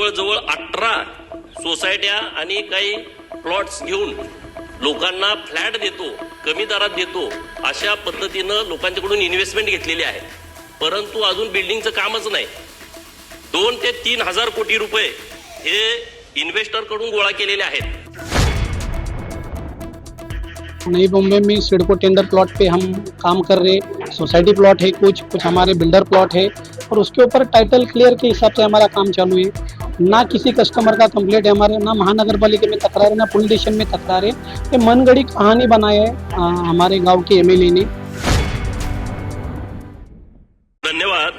जवळजवळ 18 सोसायट्या आणि काही प्लॉट्स घेऊन लोकांना फ्लॅट देतो, कमी दरात देतो, अशा पद्धतीनं लोकांच्याकडून इन्व्हेस्टमेंट घेतलेली आहे. परंतु अजून बिल्डिंगचं कामच नाही. 2 ते 3 हजार कोटी रुपये हे इन्व्हेस्टर कडून गोळा केलेले आहेत. नई बॉम्बे में सिडको टेंडर प्लॉट पे हम काम कर रहे, सोसाइटी प्लॉट है, कुछ हमारे बिल्डर प्लॉट है और उसके ऊपर टाइटल क्लियर के हिसाब से हमारा काम चालू है. ना किसी कस्टमर का कंप्लेंट है हमारे, ना महानगर पालिका में तकरार है, ना पुलिस स्टेशन में तकरार है. ये मनगढ़ी कहानी बनाया है हमारे गांव के एमएलए ने. धन्यवाद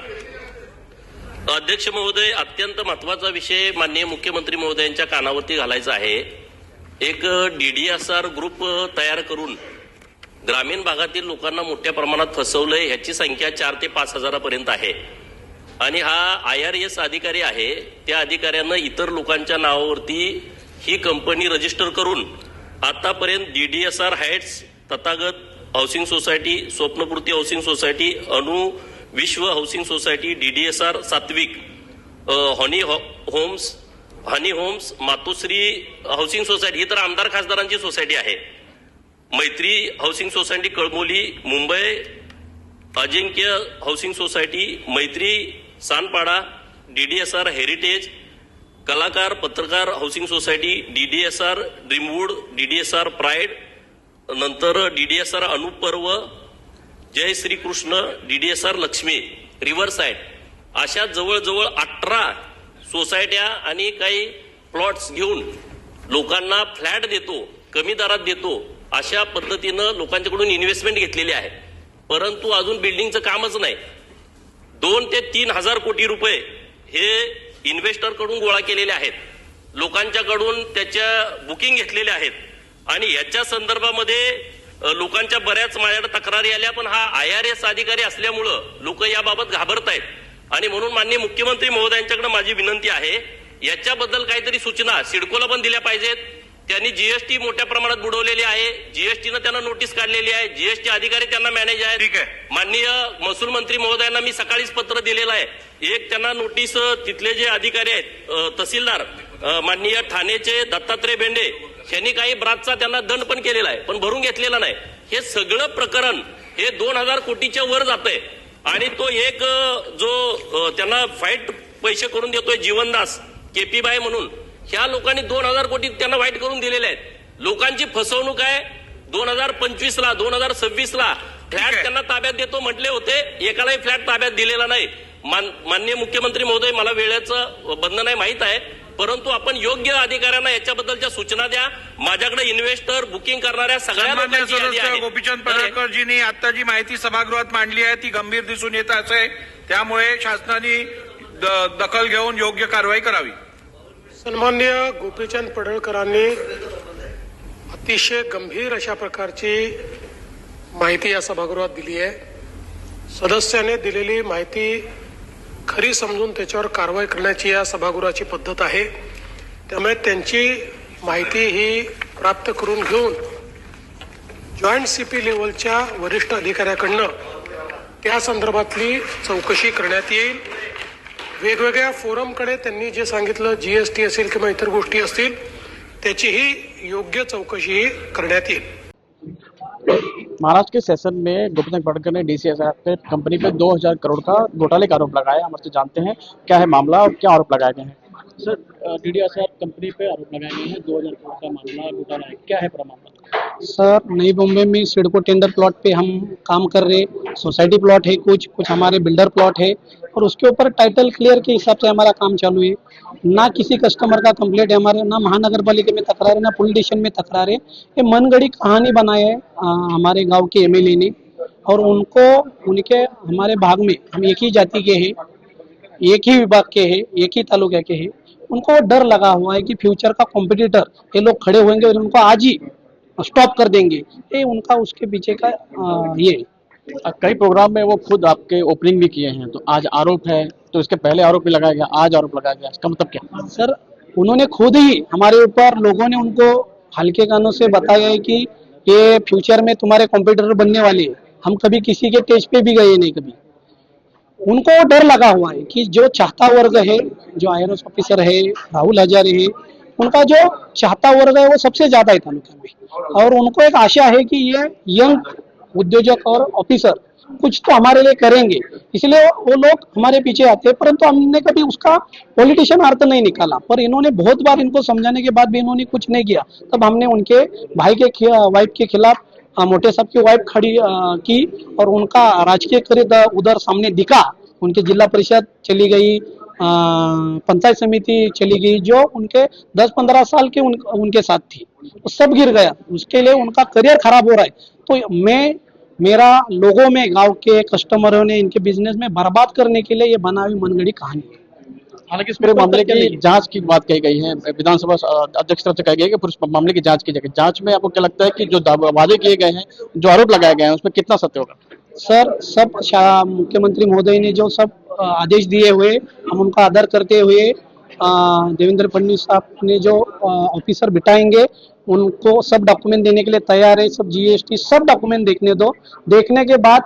अध्यक्ष महोदय. अत्यंत महत्वाचा विषय माननीय मुख्यमंत्री महोदयांच्या कानावरती घालायचा आहे. एक DDSR ग्रुप तयार करून ग्रामीण भागातील लोकांना मोठ्या प्रमाणात फसवलंय. ह्याची संख्या 4 ते 5 हजारापर्यंत आहे आणि हा IRS अधिकारी आहे. त्या अधिकाऱ्यानं इतर लोकांच्या नावावरती ही कंपनी रजिस्टर करून आतापर्यंत DDSR Heights, Tathagat housing society, Swapnapurti housing society, Anu Vishwa housing society, DDSR Satvik, Honey Homes, Matoshree housing society ही तर आमदार खासदारांची सोसायटी आहे. Maitri housing society Kalamboli Mumbai, Ajinkya housing society, Maitri Sanpada, DDSR Heritage, कलाकार पत्रकार housing society, DDSR Dreamwood, DDSR Pride, नंतर DDSR Anuparv, Jai Shri Krishna, DDSR Lakshmi, Riverside, अशा जवळजवळ 18 सोसायट्या आणि काही प्लॉट्स घेऊन लोकांना फ्लॅट देतो, कमी दरात देतो, अशा पद्धतीनं लोकांच्याकडून इन्व्हेस्टमेंट घेतलेली आहे. परंतु अजून बिल्डिंगचं कामच नाही. 2 ते 3 हजार कोटी रुपये हे इन्व्हेस्टर कडून गोळा केलेले आहेत. लोकांच्याकडून त्याच्या बुकिंग घेतलेले आहेत आणि याच्या संदर्भामध्ये लोकांच्या बऱ्याच माझ्याकडे तक्रारी आल्या. पण हा IRS अधिकारी असल्यामुळं लोक याबाबत घाबरत आहेत आणि म्हणून माननीय मुख्यमंत्री महोदयांच्याकडे माझी विनंती आहे, याच्याबद्दल काहीतरी सूचना सिडकोला पण दिल्या पाहिजेत. त्यांनी GST मोठ्या प्रमाणात बुडवलेली आहे. GSTनं त्यांना नोटीस काढलेली आहे. GST अधिकारी त्यांना मॅनेज आहेत. ठीक आहे. माननीय महसूल मंत्री महोदयांना मी सकाळीच पत्र दिलेलं आहे. एक त्यांना नोटीस तिथले जे अधिकारी आहेत तहसीलदार माननीय ठाणेचे दत्तात्रय बेंडे यांनी काही ब्रांचचा त्यांना दंड पण केलेला आहे, पण भरून घेतलेला नाही. हे सगळं प्रकरण हे 2000 कोटीच्या वर जातंय आणि तो एक जो त्यांना फाईट पैसे करून देतोय जीवनदास KP बाई म्हणून, ह्या लोकांनी 2000 कोटी त्यांना वाईट करून दिलेले आहेत. लोकांची फसवणूक आहे. 2025 ला 2026 ला फ्लॅट त्यांना ताब्यात देतो म्हटले होते, एकालाही फ्लॅट ताब्यात दिलेला नाही. माननीय मुख्यमंत्री महोदय, मला वेळेचं बंधन आहे माहित आहे, परंतु आपण योग्य अधिकाऱ्यांना याच्याबद्दलच्या सूचना द्या. माझ्याकडे इन्व्हेस्टर बुकिंग करणाऱ्या सगळ्या लोकांची यादी आहे. गोपीचंद पडळकरजींनी आता जी माहिती सभागृहात मांडली आहे ती गंभीर दिसून येत आहे. त्यामुळे शासनाने दखल घेऊन योग्य कारवाई करावी. सन्माननीय गोपीचंद पडळकरांनी अतिशय गंभीर अशा प्रकारची माहिती या सभागृहात दिली आहे. सदस्याने दिलेली माहिती खरी समजून त्याच्यावर कारवाई करण्याची या सभागृहाची पद्धत आहे. त्यामुळे त्यांची माहिती ही प्राप्त करून घेऊन जॉईंट CP लेवलच्या वरिष्ठ अधिकाऱ्याकडनं त्या संदर्भातली चौकशी करण्यात येईल. वेगवेगळ्या फोरमकडे त्यांनी जे सांगितलं, GST असेल किंवा इतर गोष्टी असतील, त्याचीही योग्य चौकशी करण्यात येईल. महाराष्ट्र के सेशन में गोपीचंद पडळकर ने DCSR पे कंपनी पे 2000 करोड़ का घोटाले का आरोप लगाया. हम उससे जानते हैं क्या है मामला और क्या आरोप लगाए गए हैं. सर, DDSR कंपनी पे आरोप लगाए गए हैं, 2000 करोड़ का मामला घोटाला है, क्या है पूरा मामला? सर, नई बॉम्बे में सिडको टेंडर प्लॉट पे हम काम कर रहे, सोसाइटी प्लॉट है, कुछ हमारे बिल्डर प्लॉट है और उसके ऊपर टाइटल क्लियर के हिसाब से हमारा काम चालू है. ना किसी कस्टमर का कंप्लेंट है हमारे, ना महानगर पालिका में तकरार है, ना पुलिस स्टेशन में तकरार है. ये मनगढ़ी कहानी बनाया है हमारे गांव के MLA ने और उनके हमारे भाग में हम एक ही जाति के हैं, एक ही विभाग के हैं, एक ही तालुका के हैं. उनको डर लगा हुआ है कि फ्यूचर का कॉम्पिटिटर ये लोग खड़े होंगे और उनको आज ही स्टॉप कर देंगे. ये उनका उसके पीछे का ये कई प्रोग्राम में वो खुद आपके ओपनिंग भी किए हैं, तो आज आरोप है, तो इसके पहले आरोप भी लगाया गया, आज आरोप लगाया गया, इसका मतलब क्या? सर, उन्होंने खुद ही हमारे ऊपर, लोगों ने उनको हल्के कानों से बताया है कि ये फ्यूचर में तुम्हारे कॉम्पिटिटर बनने वाले हैं. हम कभी किसी के टेस्ट पे भी गए नहीं कभी. उनको डर लगा हुआ है कि जो चाहता वर्ग है, जो IRS ऑफिसर है, राहुल हजारे है, उनका जो चाहता वर्ग है वो सबसे ज्यादा है तालुका में, और उनको एक आशा है कि ये यंग उद्योजक और ऑफिसर कुछ तो हमारे लिए करेंगे, इसलिए वो लोग हमारे पीछे आते हैं। परंतु हमने कभी उसका पॉलिटिशियन अर्थ नहीं निकाला, पर इन्होंने बहुत बार इनको समझाने के बाद भी इन्होंने कुछ नहीं किया। तब हमने उनके भाई के वाइफ के खिलाफ मोटे साहब की वाइफ खड़ी की, और उनका राजकीय खरीद उधर सामने दिखा। उनकी जिला परिषद चली गई, पंचायत समिति चली गई, जो उनके 10-15 साल के उनके साथ थी, वो सब गिर गया। उसके लिए उनका करियर खराब हो रहा है। तो मेरा लोगों में, गांव के कस्टमरों ने इनके बिजनेस में बर्बाद करने के लिए ये बना हुई मनगढ़ी कहानी है। हालांकि इस पूरे मामले की जांच की बात कही गई है, विधानसभा अध्यक्ष तरफ से कही गई है कि पूरे मामले की जांच की जाएगी। जांच में आपको क्या लगता है कि जो वादे किए गए हैं, जो आरोप लगाए गए हैं, उसमें कितना सत्य होगा? सर, सब मुख्यमंत्री महोदय ने जो सब आदेश दिए हुए, हम उनका आदर करते हुए देवेंद्र फडणवीस साहब ने जो ऑफिसर बिठाएंगे, उनको सब डॉक्यूमेंट देने के लिए तैयार है। सब GST सब डॉक्यूमेंट देखने दो, देखने के बाद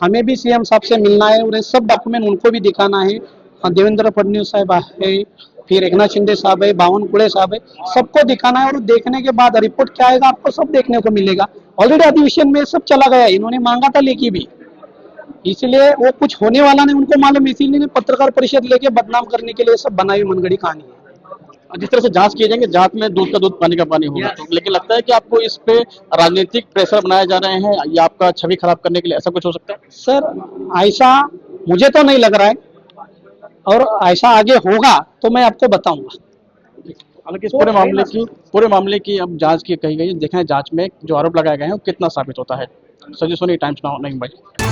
हमें भी CM साहब से मिलना है और ये सब डॉक्यूमेंट उनको भी दिखाना है। देवेंद्र फडणवीस साहब है, फिर एकनाथ शिंदे साहब है, बावनकुळे साहब है, सबको दिखाना है। और देखने के बाद रिपोर्ट क्या आएगा आपको सब देखने को मिलेगा। ऑलरेडी अधिवेशन में सब चला गया, इन्होंने मांगा था लेखी भी, इसलिए वो कुछ होने वाला नहीं उनको मालूम, इसीलिए पत्रकार परिषद लेके बदनाम करने के लिए सब बनाई मनगढ़ी कहानी है। जिस तरह से जांच किए जाएंगे, जांच में दूध का दूध पानी का पानी होगा, तो लेकिन लगता है कि आपको इस पे राजनीतिक प्रेशर बनाए जा रहे हैं या आपका छवि खराब करने के लिए, ऐसा कुछ हो सकता है? सर, ऐसा मुझे तो नहीं लग रहा है, और ऐसा आगे होगा तो मैं आपको बताऊंगा। हालांकि इस पूरे मामले की अब जांच की कही गई है। देखें जांच में जो आरोप लगाए गए हैं वो कितना साबित होता है। संजय सोनी, टाइम्स नाउ, नई मुंबई।